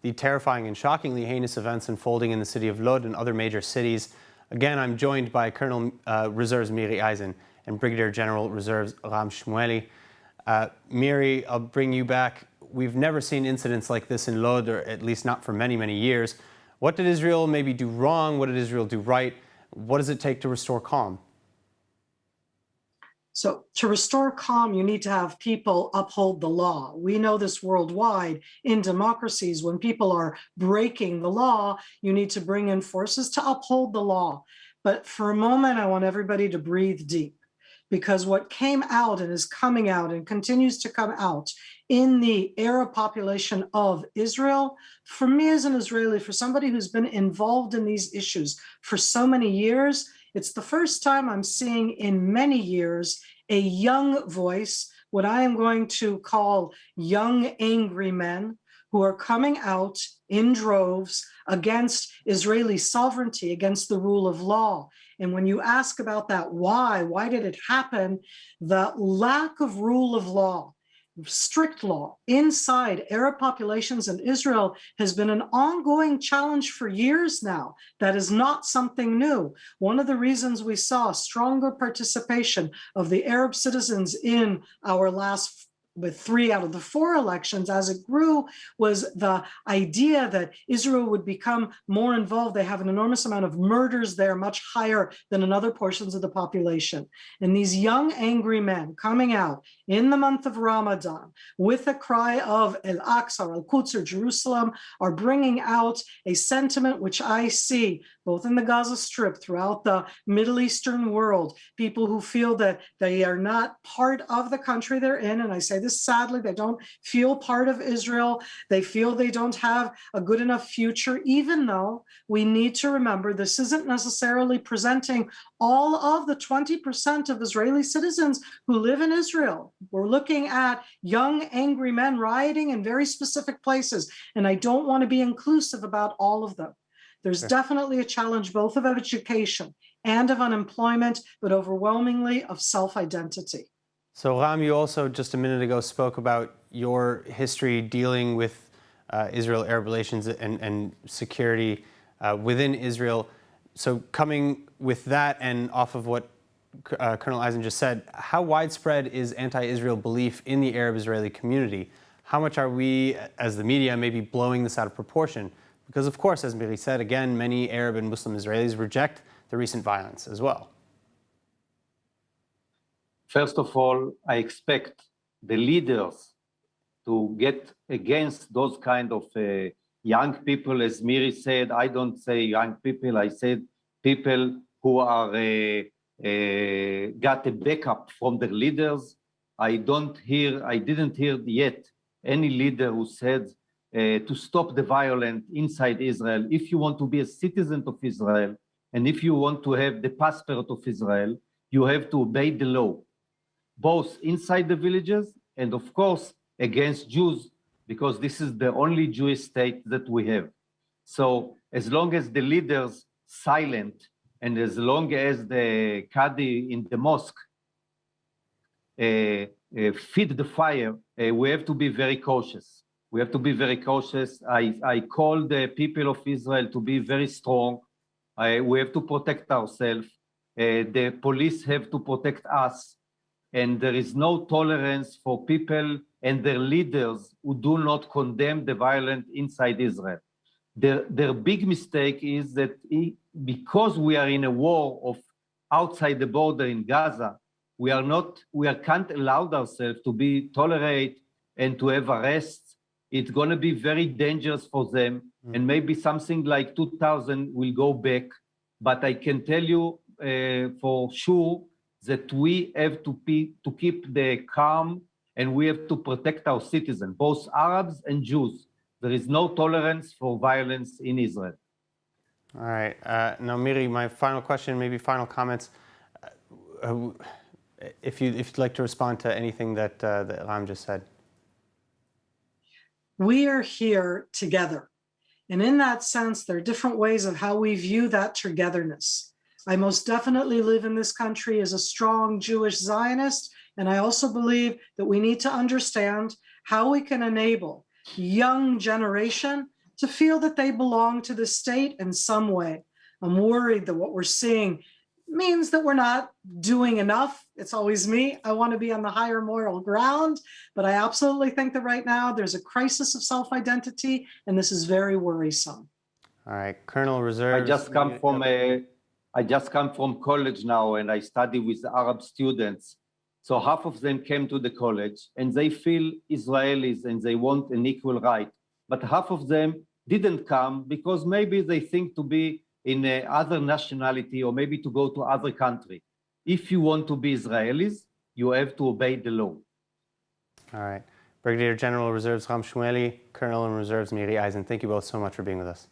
the terrifying and shockingly heinous events unfolding in the city of Lod and other major cities. Again, I'm joined by Colonel Reserves Miri Eisin and Brigadier General Reserves Ram Shmueli. Miri, I'll bring you back. We've never seen incidents like this in Lod, or at least not for many, many years. What did Israel maybe do wrong? What did Israel do right? What does it take to restore calm? So to restore calm, you need to have people uphold the law. We know this worldwide in democracies. When people are breaking the law, you need to bring in forces to uphold the law. But for a moment, I want everybody to breathe deep, because what came out and is coming out and continues to come out in the Arab population of Israel, for me as an Israeli, for somebody who's been involved in these issues for so many years, it's the first time I'm seeing in many years a young voice, what I am going to call young angry men, who are coming out in droves against Israeli sovereignty, against the rule of law. And when you ask about that, why did it happen? The lack of rule of law, strict law inside Arab populations in Israel has been an ongoing challenge for years now. That is not something new. One of the reasons we saw stronger participation of the Arab citizens in our last with 3 out of the 4 elections as it grew was the idea that Israel would become more involved. They have an enormous amount of murders there, much higher than in other portions of the population. And these young, angry men coming out in the month of Ramadan with a cry of Al-Aqsa or Al-Quds or Jerusalem are bringing out a sentiment which I see both in the Gaza Strip, throughout the Middle Eastern world, people who feel that they are not part of the country they're in. And I say this sadly, they don't feel part of Israel. They feel they don't have a good enough future, even though we need to remember this isn't necessarily presenting all of the 20% of Israeli citizens who live in Israel. We're looking at young, angry men rioting in very specific places. And I don't want to be inclusive about all of them. There's definitely a challenge both of education and of unemployment, but overwhelmingly of self-identity. So Ram, you also just a minute ago spoke about your history dealing with Israel-Arab relations and security within Israel. So coming with that and off of what Colonel Eisin just said, how widespread is anti-Israel belief in the Arab-Israeli community? How much are we, as the media, maybe blowing this out of proportion? Because, of course, as Miri said, again, many Arab and Muslim Israelis reject the recent violence as well. First of all, I expect the leaders to get against those kind of young people. As Miri said, I don't say young people, I said people who are got a backup from their leaders. I didn't hear yet any leader who said to stop the violence inside Israel. If you want to be a citizen of Israel, and if you want to have the passport of Israel, you have to obey the law, both inside the villages and, of course, against Jews, because this is the only Jewish state that we have. So as long as the leaders silent, and as long as the Qadi in the mosque feed the fire, we have to be very cautious. We have to be very cautious. I call the people of Israel to be very strong. We have to protect ourselves. The police have to protect us. And there is no tolerance for people and their leaders who do not condemn the violence inside Israel. Their big mistake is that because we are in a war of outside the border in Gaza, we can't allow ourselves to be tolerate and to have arrests. It's going to be very dangerous for them. And maybe something like 2000 will go back. But I can tell you for sure that we have to keep the calm, and we have to protect our citizens, both Arabs and Jews. There is no tolerance for violence in Israel. All right. Now, Miri, my final question, maybe final comments. If you'd like to respond to anything that Ram just said. We are here together. And in that sense, there are different ways of how we view that togetherness. I most definitely live in this country as a strong Jewish Zionist, and I also believe that we need to understand how we can enable young generation to feel that they belong to the state in some way. I'm worried that what we're seeing means that we're not doing enough. It's always me. I want to be on the higher moral ground, but I absolutely think that right now there's a crisis of self-identity, and this is very worrisome. All right, Colonel Reserves. I just come from college now, and I study with Arab students. So half of them came to the college, and they feel Israelis, and they want an equal right. But half of them didn't come because maybe they think to be in other nationality or maybe to go to other country. If you want to be Israelis, you have to obey the law. All right. Brigadier General Reserves Shmueli, Colonel in Reserves Miri Eisin, thank you both so much for being with us.